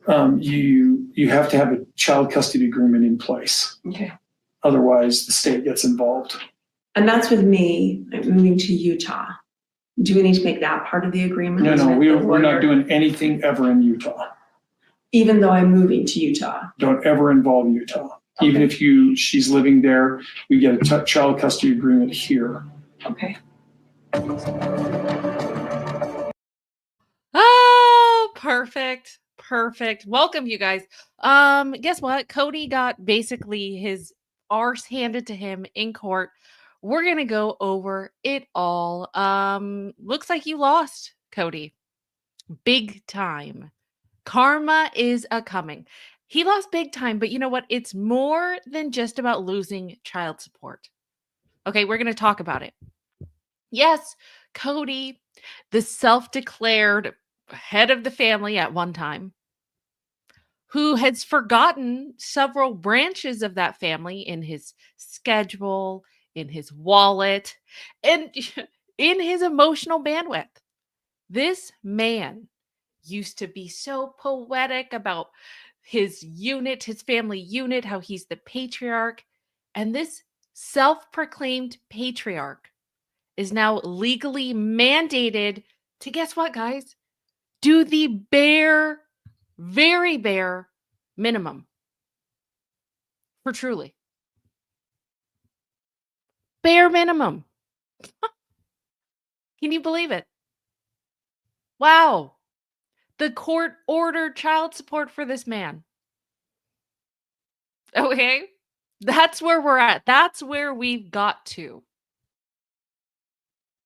You have to have a child custody agreement in place. Okay. Otherwise, the state gets involved. And that's with me moving to Utah. Do we need to make that part of the agreement? No, we're not doing anything ever in Utah. Even though I'm moving to Utah? Don't ever involve Utah. Okay. Even if she's living there, we get a child custody agreement here. Okay. Oh, perfect. Perfect. Welcome, you guys. Guess what? Cody got basically his arse handed to him in court. We're gonna go over it all. Looks like you lost, Cody. Big time. Karma is a coming. He lost big time, but you know what? It's more than just about losing child support. Okay, we're gonna talk about it. Yes, Cody, the self-declared head of the family at one time, who has forgotten several branches of that family in his schedule, in his wallet, and in his emotional bandwidth. This man used to be so poetic about his unit, his family unit, how he's the patriarch. And this self-proclaimed patriarch is now legally mandated to, guess what, guys? Do the bare, very bare minimum for Truly. Bare minimum. Can you believe it? Wow. The court ordered child support for this man. Okay? That's where we're at. That's where we've got to.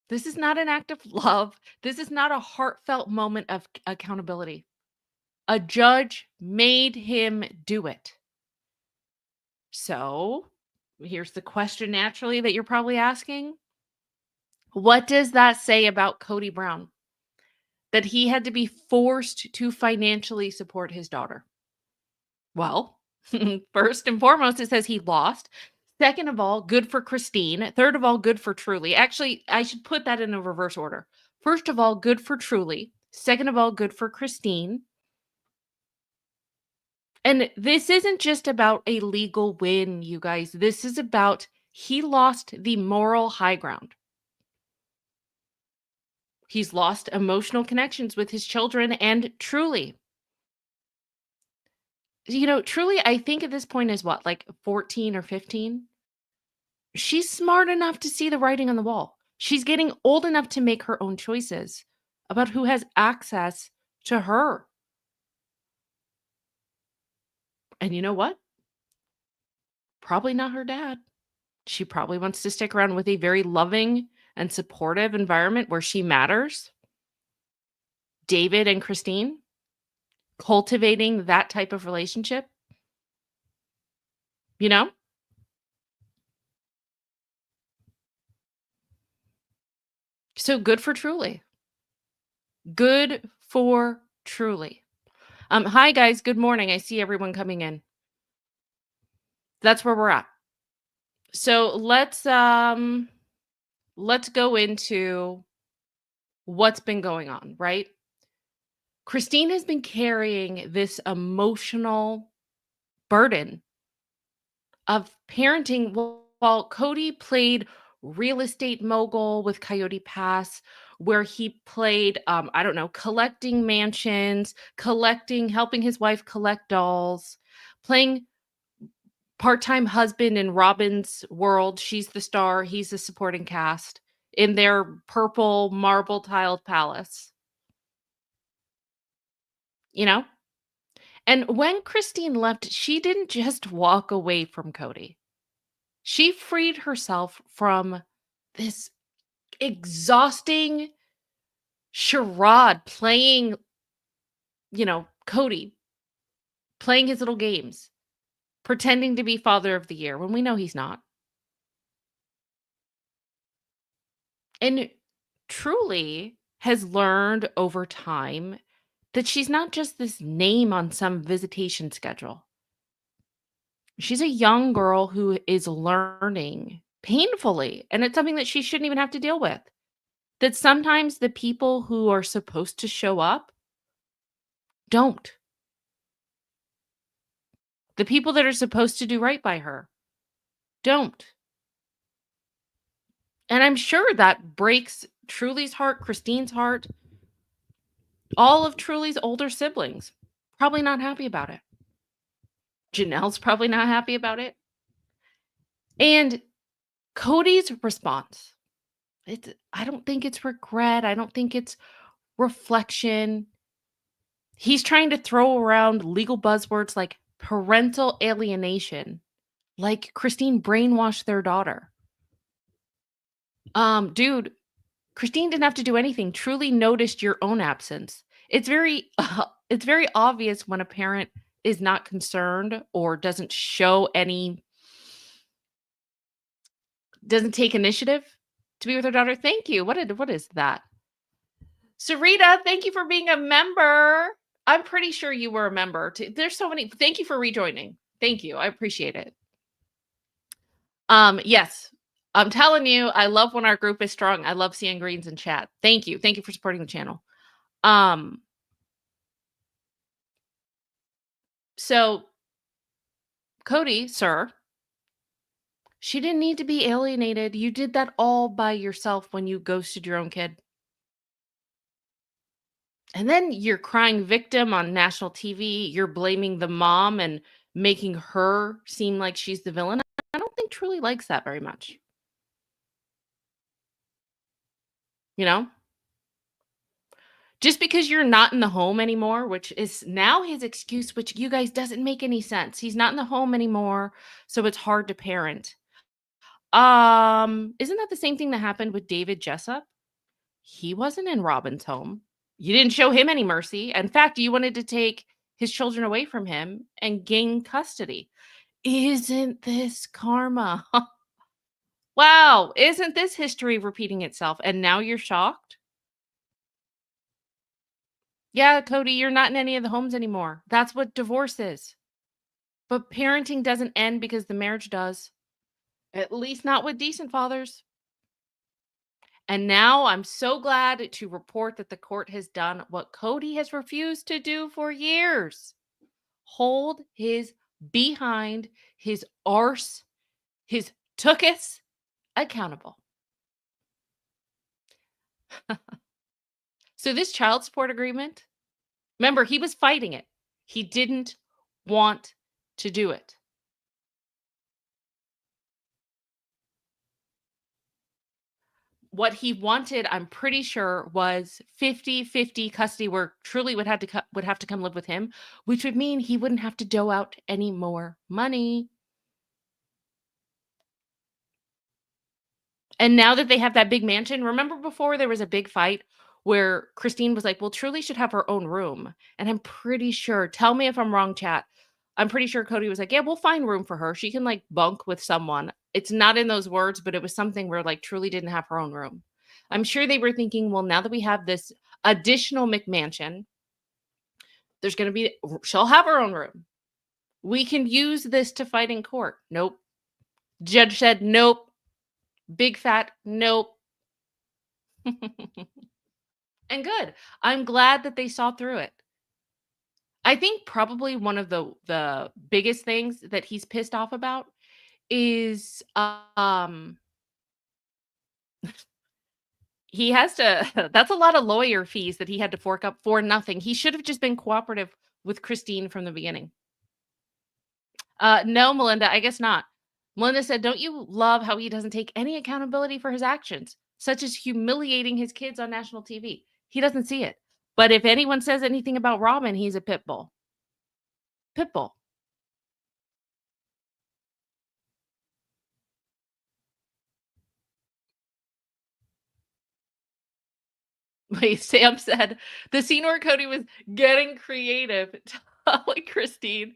This is not an act of love. This is not a heartfelt moment of accountability. A judge made him do it. So, here's the question naturally that you're probably asking. What does that say about Cody Brown? That he had to be forced to financially support his daughter? Well, first and foremost, it says he lost. Second of all, good for Christine. Third of all, good for Truly. Actually, I should put that in a reverse order. First of all, good for Truly. Second of all, good for Christine. And this isn't just about a legal win, you guys. This is about he lost the moral high ground. He's lost emotional connections with his children and Truly. You know, Truly, I think at this point is what, like 14 or 15? She's smart enough to see the writing on the wall. She's getting old enough to make her own choices about who has access to her. And you know what? Probably not her dad. She probably wants to stick around with a very loving and supportive environment where she matters. David and Christine, cultivating that type of relationship. You know? So good for Truly. Good for Truly. Hi guys, good morning. I see everyone coming in. That's where we're at. So let's go into what's been going on, right? Christine has been carrying this emotional burden of parenting while Cody played real estate mogul with Coyote Pass, where he played, I don't know, collecting mansions, helping his wife collect dolls, playing part-time husband in Robin's world. She's the star, he's the supporting cast in their purple marble tiled palace. You know? And when Christine left, she didn't just walk away from Cody. She freed herself from this exhausting charade playing, Cody, playing his little games, pretending to be father of the year when we know he's not. And Truly has learned over time that she's not just this name on some visitation schedule. She's a young girl who is learning painfully, and it's something that she shouldn't even have to deal with. That sometimes the people who are supposed to show up don't. The people that are supposed to do right by her don't. And I'm sure that breaks Truly's heart, Christine's heart, all of Truly's older siblings. Probably not happy about it. Janelle's probably not happy about it. And Cody's response, I don't think it's regret. I don't think it's reflection. He's trying to throw around legal buzzwords like parental alienation, like Christine brainwashed their daughter. Dude, Christine didn't have to do anything. Truly noticed your own absence. It's very it's very obvious when a parent is not concerned or doesn't take initiative to be with their daughter. Thank you. What is that? Sarita, thank you for being a member. I'm pretty sure you were a member. There's so many. Thank you for rejoining. Thank you. I appreciate it. Yes. I'm telling you, I love when our group is strong. I love seeing greens in chat. Thank you. Thank you for supporting the channel. So Kody, sir, she didn't need to be alienated. You did that all by yourself when you ghosted your own kid. And then you're crying victim on national TV. You're blaming the mom and making her seem like she's the villain. I don't think Truly likes that very much. You know? Just because you're not in the home anymore, which is now his excuse, which you guys doesn't make any sense. He's not in the home anymore, so it's hard to parent. Isn't that the same thing that happened with David Jessup? He wasn't in Robin's home. You didn't show him any mercy. In fact, you wanted to take his children away from him and gain custody. Isn't this karma? Wow, isn't this history repeating itself? And now you're shocked? Yeah, Kody, you're not in any of the homes anymore. That's what divorce is. But parenting doesn't end because the marriage does. At least not with decent fathers. And now I'm so glad to report that the court has done what Kody has refused to do for years. Hold his behind, his arse, his tookus accountable. So this child support agreement, remember, he was fighting it. He didn't want to do it. What he wanted, I'm pretty sure, was 50-50 custody where Truly would have to come live with him, which would mean he wouldn't have to dole out any more money. And now that they have that big mansion, remember before there was a big fight where Christine was like, well, Truly should have her own room. And I'm pretty sure, tell me if I'm wrong, chat. I'm pretty sure Kody was like, yeah, we'll find room for her. She can like bunk with someone. It's not in those words, but it was something where like Truly didn't have her own room. I'm sure they were thinking, well, now that we have this additional McMansion, she'll have her own room. We can use this to fight in court. Nope. Judge said, nope. Big fat, nope. And good. I'm glad that they saw through it. I think probably one of the biggest things that he's pissed off about is he has to that's a lot of lawyer fees that he had to fork up for nothing. He should have just been cooperative with Christine from the beginning. No, Melinda, I guess not. Melinda said, don't you love how he doesn't take any accountability for his actions, such as humiliating his kids on national TV? He doesn't see it. But if anyone says anything about Robin, he's a pit bull. Pit bull. Wait, Sam said the scene where Kody was getting creative, telling Christine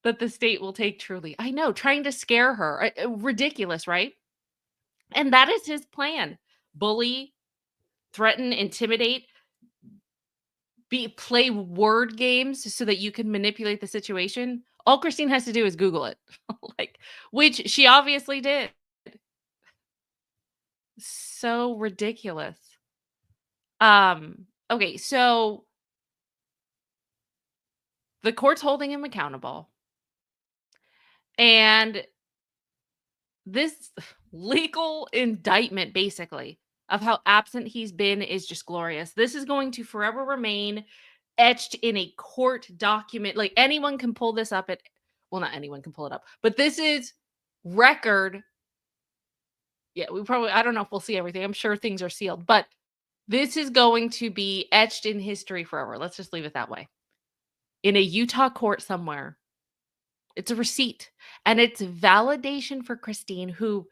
that the state will take Truly. I know, trying to scare her. Ridiculous, right? And that is his plan. Bully, threaten, intimidate, play word games so that you can manipulate the situation. All Christine has to do is Google it. Which she obviously did. So ridiculous. Okay, so the court's holding him accountable. And this legal indictment, basically, of how absent he's been is just glorious. This is going to forever remain etched in a court document. Like anyone can pull this up well, not anyone can pull it up, but this is record. Yeah, I don't know if we'll see everything. I'm sure things are sealed, but this is going to be etched in history forever. Let's just leave it that way. In a Utah court somewhere. It's a receipt and it's validation for Christine, who,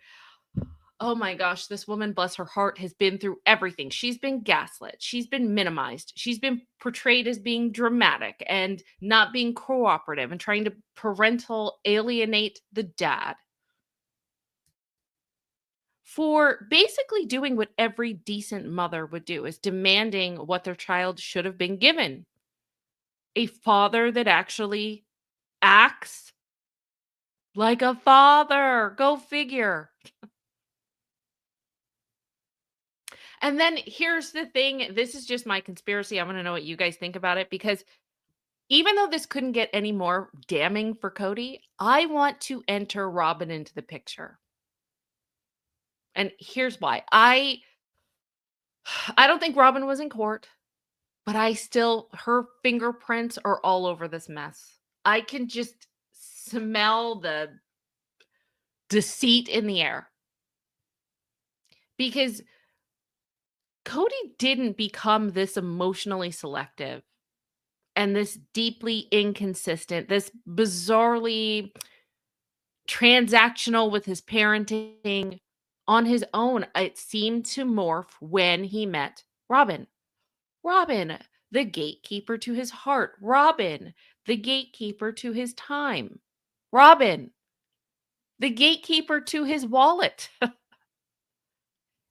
oh my gosh, this woman, bless her heart, has been through everything. She's been gaslit. She's been minimized. She's been portrayed as being dramatic and not being cooperative and trying to parental alienate the dad for basically doing what every decent mother would do, is demanding what their child should have been given. A father that actually acts like a father. Go figure. And then here's the thing. This is just my conspiracy. I want to know what you guys think about it, because even though this couldn't get any more damning for Kody, I want to enter Robin into the picture. And here's why. I don't think Robin was in court, but her fingerprints are all over this mess. I can just smell the deceit in the air. Because Kody didn't become this emotionally selective and this deeply inconsistent, this bizarrely transactional with his parenting on his own. It seemed to morph when he met Robin. Robin, the gatekeeper to his heart. Robin, the gatekeeper to his time. Robin, the gatekeeper to his wallet.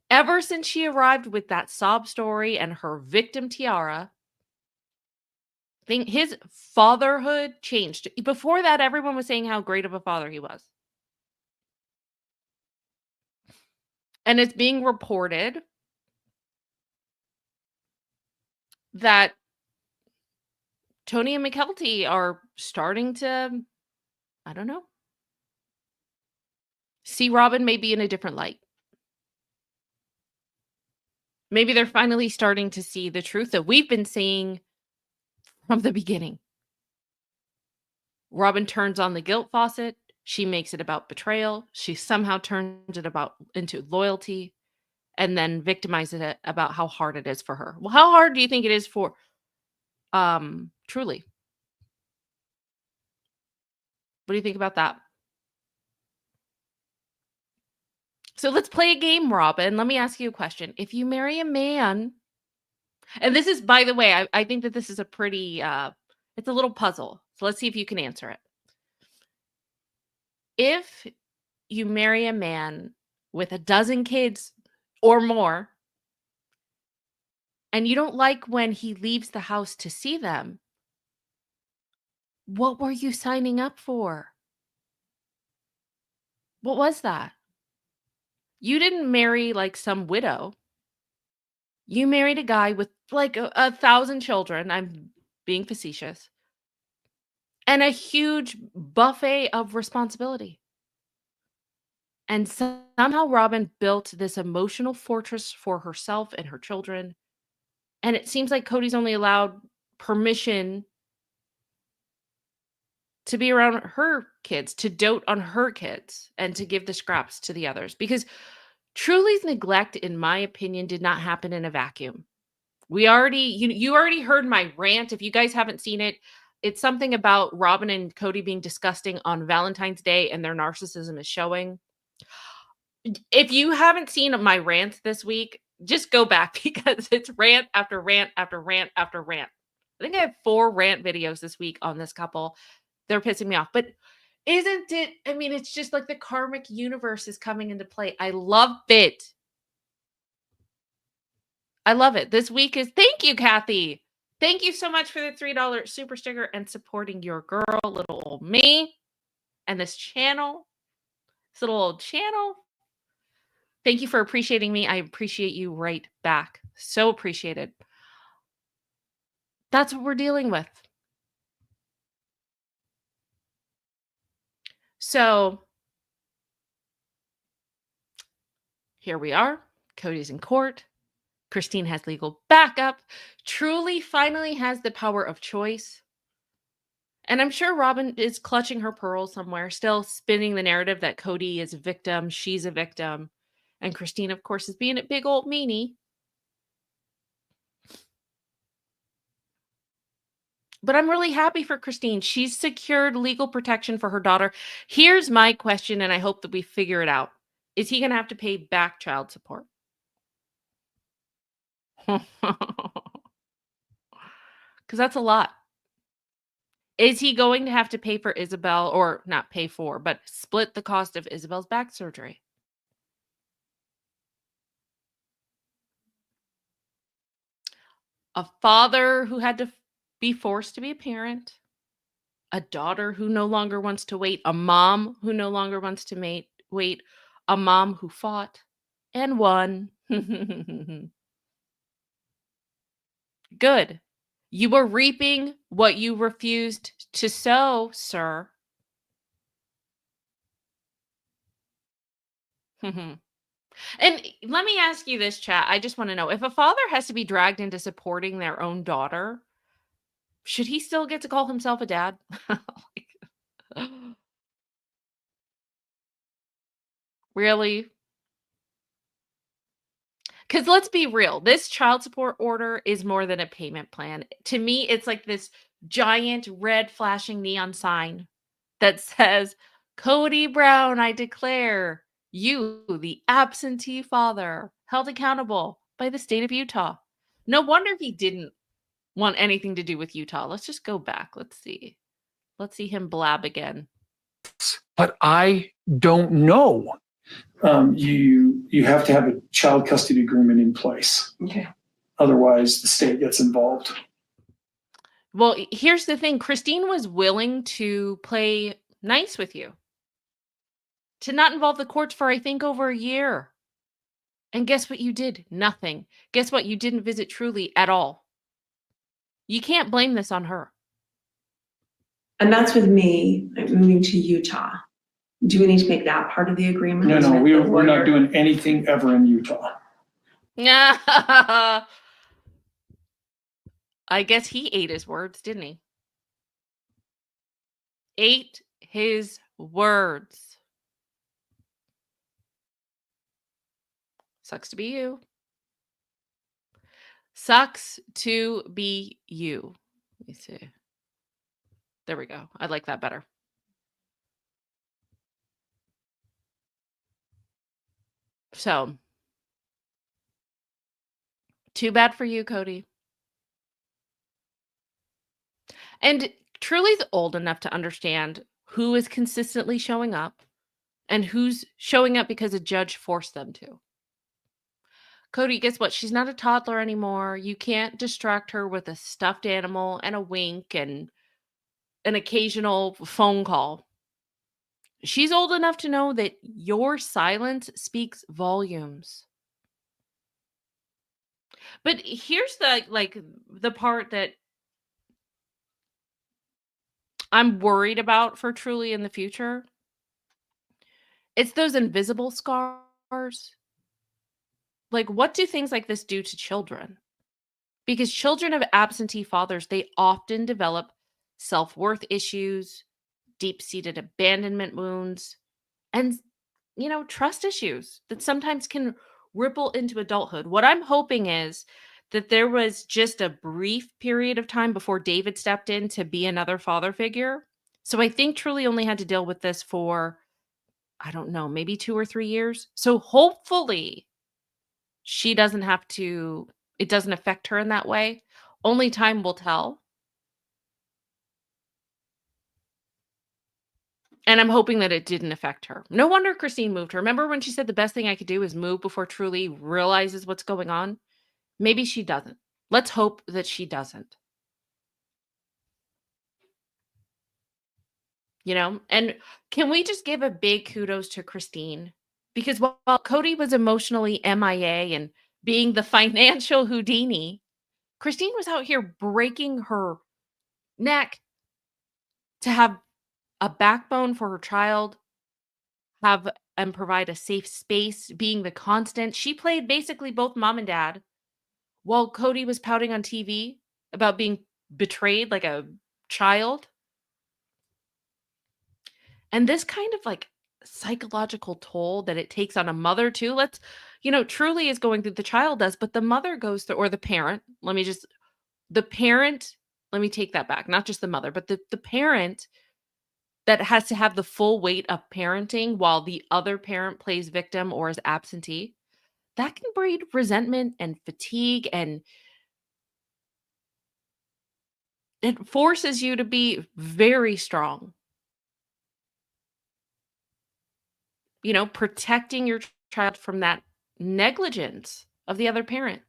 Ever since she arrived with that sob story and her victim tiara, his fatherhood changed. Before that, everyone was saying how great of a father he was. And it's being reported that Tony and McKelty are starting to, I don't know, see Robin maybe in a different light. Maybe they're finally starting to see the truth that we've been seeing from the beginning. Robin turns on the guilt faucet. She makes it about betrayal. She somehow turns it into loyalty, and then victimizes it about how hard it is for her. Well, how hard do you think it is for Truly? What do you think about that? So let's play a game, Robin. Let me ask you a question. If you marry a man, and this is, by the way, I think that this is a pretty, it's a little puzzle. So let's see if you can answer it. If you marry a man with a dozen kids or more, and you don't like when he leaves the house to see them, what were you signing up for? What was that? You didn't marry like some widow. You married a guy with like 1,000 children. I'm being facetious. And a huge buffet of responsibility. And somehow Robin built this emotional fortress for herself and her children. And it seems like Cody's only allowed permission to be around her kids, to dote on her kids, and to give the scraps to the others. Because Truly's neglect, in my opinion, did not happen in a vacuum. You already heard my rant. If you guys haven't seen it, it's something about Robin and Kody being disgusting on Valentine's Day, and their narcissism is showing. If you haven't seen my rant this week, just go back, because it's rant after rant after rant after rant. I think I have 4 rant videos this week on this couple. They're pissing me off. But isn't it? I mean, it's just like the karmic universe is coming into play. I love it. I love it. This week is, thank you, Kathy. Thank you so much for the $3 super sticker and supporting your girl, little old me, and this channel, this little old channel. Thank you for appreciating me. I appreciate you right back. So appreciated. That's what we're dealing with. So here we are. Cody's in court. Christine has legal backup. Truly finally has the power of choice. And I'm sure Robin is clutching her pearls somewhere, still spinning the narrative that Cody is a victim, she's a victim. And Christine, of course, is being a big old meanie. But I'm really happy for Christine. She's secured legal protection for her daughter. Here's my question, and I hope that we figure it out. Is he going to have to pay back child support? Because that's a lot. Is he going to have to pay for Isabel, or not pay for, but split the cost of Isabel's back surgery? A father who had to be forced to be a parent, a daughter who no longer wants to wait, a mom who no longer wants to wait, a mom who fought and won. Good. You were reaping what you refused to sow, sir. And let me ask you this, chat. I just want to know, if a father has to be dragged into supporting their own daughter, should he still get to call himself a dad? Like, really? Because let's be real, this child support order is more than a payment plan. To me, it's like this giant red flashing neon sign that says, Cody Brown, I declare you, the absentee father, held accountable by the state of Utah. No wonder he didn't want anything to do with Utah. Let's just go back. Let's see. Let's see him blab again. But I don't know. You have to have a child custody agreement in place. Okay. Otherwise, the state gets involved. Well, here's the thing. Christine was willing to play nice with you, to not involve the courts for, I think, over a year. And guess what you did? Nothing. Guess what? You didn't visit Truly at all. You can't blame this on her. And that's with me moving to Utah. Do we need to make that part of the agreement? No, with the we're not lawyer? doing anything ever in Utah. I guess he ate his words, didn't he? Ate his words. Sucks to be you. Sucks to be you. Let me see. There we go. I like that better. So, too bad for you, Cody. And Truly's old enough to understand who is consistently showing up and who's showing up because a judge forced them to. Cody, guess what? She's not a toddler anymore. You can't distract her with a stuffed animal and a wink and an occasional phone call. She's old enough to know that your silence speaks volumes. But here's the part that I'm worried about for Truly in the future. It's those invisible scars. Like, what do things like this do to children? Because children of absentee fathers, they often develop self-worth issues, deep-seated abandonment wounds, and trust issues that sometimes can ripple into adulthood. What I'm hoping is that there was just a brief period of time before David stepped in to be another father figure. So I think Truly only had to deal with this for, I don't know, maybe 2 or 3 years. So hopefully she doesn't have to, it doesn't affect her in that way. Only time will tell. And I'm hoping that it didn't affect her. No wonder Christine moved her. Remember when she said the best thing I could do is move before Truly realizes what's going on? Maybe she doesn't. Let's hope that she doesn't. And can we just give a big kudos to Christine? Because while Cody was emotionally MIA and being the financial Houdini, Christine was out here breaking her neck to have a backbone for her child, have and provide a safe space, being the constant. She played basically both mom and dad while Cody was pouting on TV about being betrayed like a child. And this kind of like psychological toll that it takes on a mother too. Truly is going through the child does, but the mother goes through, or the parent. The parent, let me take that back. Not just the mother, but the parent that has to have the full weight of parenting while the other parent plays victim or is absentee. That can breed resentment and fatigue, and it forces you to be very strong, protecting your child from that negligence of the other parent.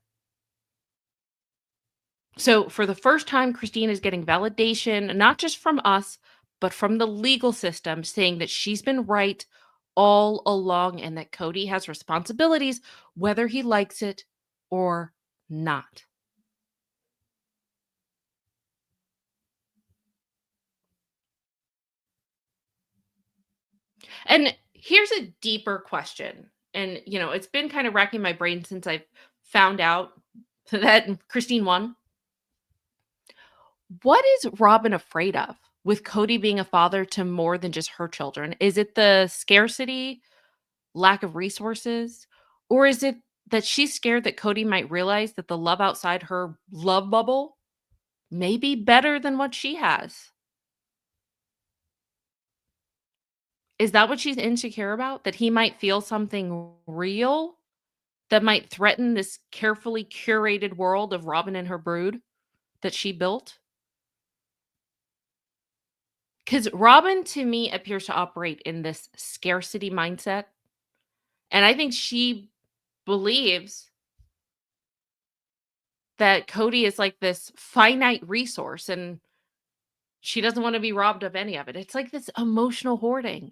So, for the first time, Christine is getting validation, not just from us, but from the legal system, saying that she's been right all along and that Cody has responsibilities, whether he likes it or not. And here's a deeper question. And, it's been kind of racking my brain since I've found out that Christine won. What is Robin afraid of with Cody being a father to more than just her children? Is it the scarcity, lack of resources? Or is it that she's scared that Cody might realize that the love outside her love bubble may be better than what she has? Is that what she's insecure about? That he might feel something real that might threaten this carefully curated world of Robin and her brood that she built? Because Robin, to me, appears to operate in this scarcity mindset. And I think she believes that Cody is like this finite resource and she doesn't want to be robbed of any of it. It's like this emotional hoarding.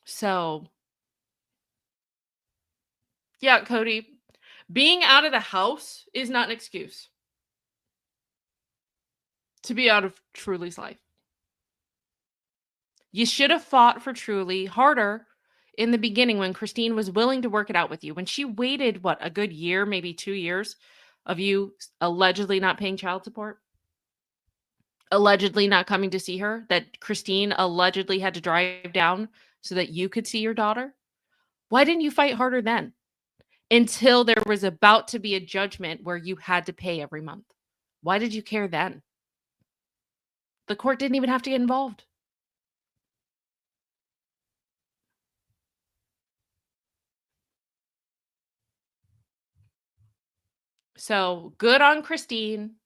So, yeah, Cody, being out of the house is not an excuse to be out of Truly's life. You should have fought for Truly harder in the beginning when Christine was willing to work it out with you. When she waited, what, a good year, maybe 2 years of you allegedly not paying child support, allegedly not coming to see her, that Christine allegedly had to drive down so that you could see your daughter. Why didn't you fight harder then? Until there was about to be a judgment where you had to pay every month. Why did you care then? The court didn't even have to get involved. So good on Christine.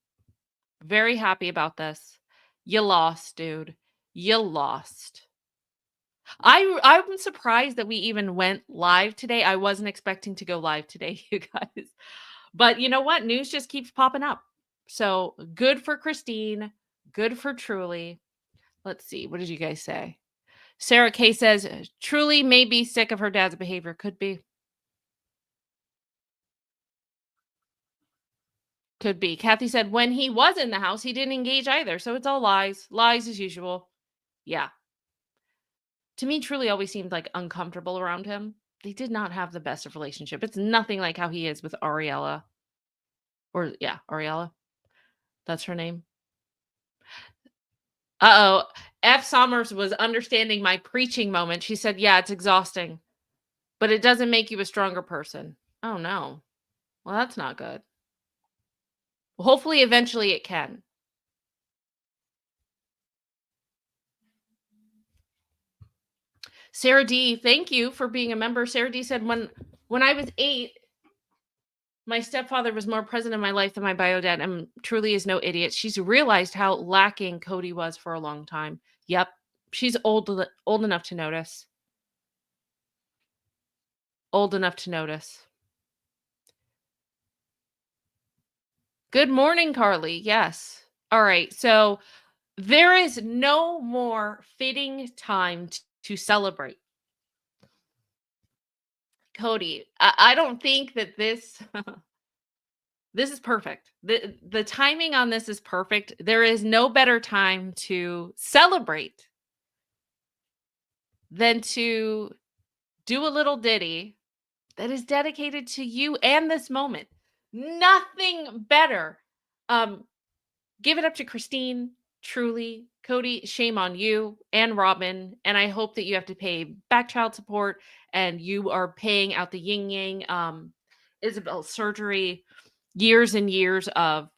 Very happy about this. You lost, dude. You lost. I'm surprised that we even went live today. I wasn't expecting to go live today, you guys. But you know what? News just keeps popping up. So good for Christine. Good for Truly. Let's see. What did you guys say? Sarah K says Truly may be sick of her dad's behavior. Could be. Could be. Kathy said when he was in the house, he didn't engage either. So it's all lies. Lies as usual. Yeah. To me, Truly always seemed like uncomfortable around him. They did not have the best of relationship. It's nothing like how he is with Ariella. Or yeah, Ariella. That's her name. Uh-oh. F. Sommers was understanding my preaching moment. She said, yeah, it's exhausting, but it doesn't make you a stronger person. Oh, no. Well, that's not good. Well, hopefully, eventually it can. Sarah D, thank you for being a member. Sarah D said, when I was 8, my stepfather was more present in my life than my bio dad, and Truly is no idiot. She's realized how lacking Cody was for a long time. Yep. She's old enough to notice. Old enough to notice. Good morning, Carly. Yes. All right. So there is no more fitting time to celebrate. Cody, I don't think that this This is perfect. The timing on this is perfect. There is no better time to celebrate than to do a little ditty that is dedicated to you and this moment. Nothing better. Give it up to Christine, truly. Cody, shame on you and Robin. And I hope that you have to pay back child support and you are paying out the yin yang Isabel's surgery, years and years of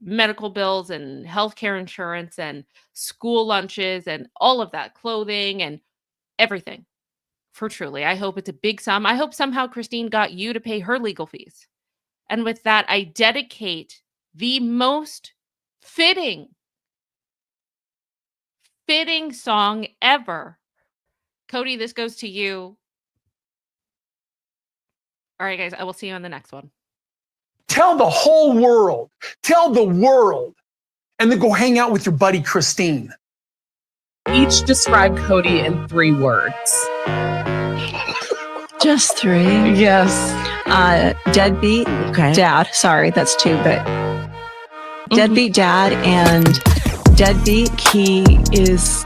medical bills and healthcare insurance and school lunches and all of that, clothing and everything for Truly. I hope it's a big sum. I hope somehow Christine got you to pay her legal fees. And with that, I dedicate the most fitting song ever. Cody, this goes to you. All right, guys, I will see you on the next one. Tell the whole world. Tell the world. And then go hang out with your buddy Christine. Each describe Cody in 3 words. Just 3. Yes. Deadbeat. Okay. Dad. Sorry, that's 2, but deadbeat dad and deadbeat, he is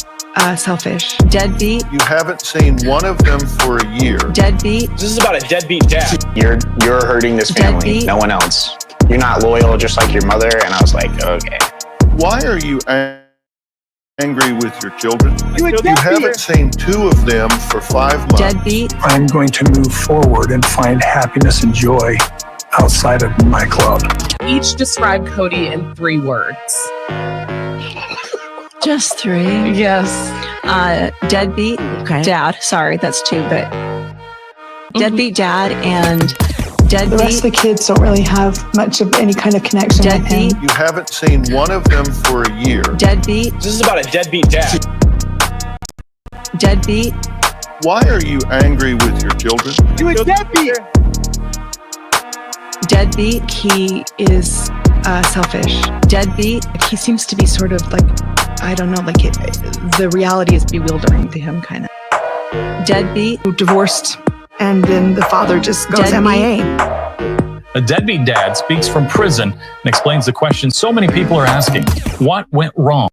selfish. Deadbeat. You haven't seen one of them for a year. Deadbeat. This is about a deadbeat dad. You're hurting this family, Deadbeat. no one else. You're not loyal, just like your mother. And I was like, okay. Why are you angry with your children? You haven't seen 2 of them for 5 months. Deadbeat. I'm going to move forward and find happiness and joy outside of my club. Each describe Cody in 3 words. Just 3. Yes. Deadbeat. Okay. Dad. Sorry, that's 2, but deadbeat dad and deadbeat. The rest of the kids don't really have much of any kind of connection with him. Deadbeat. You haven't seen one of them for a year. Deadbeat. This is about a deadbeat dad. Deadbeat. Why are you angry with your children? Deadbeat. He is selfish. Deadbeat. He seems to be sort of like, I don't know, like the reality is bewildering to him, kind of. Deadbeat. Divorced, and then the father just goes Deadbeat. MIA. A deadbeat dad speaks from prison and explains the question so many people are asking: what went wrong?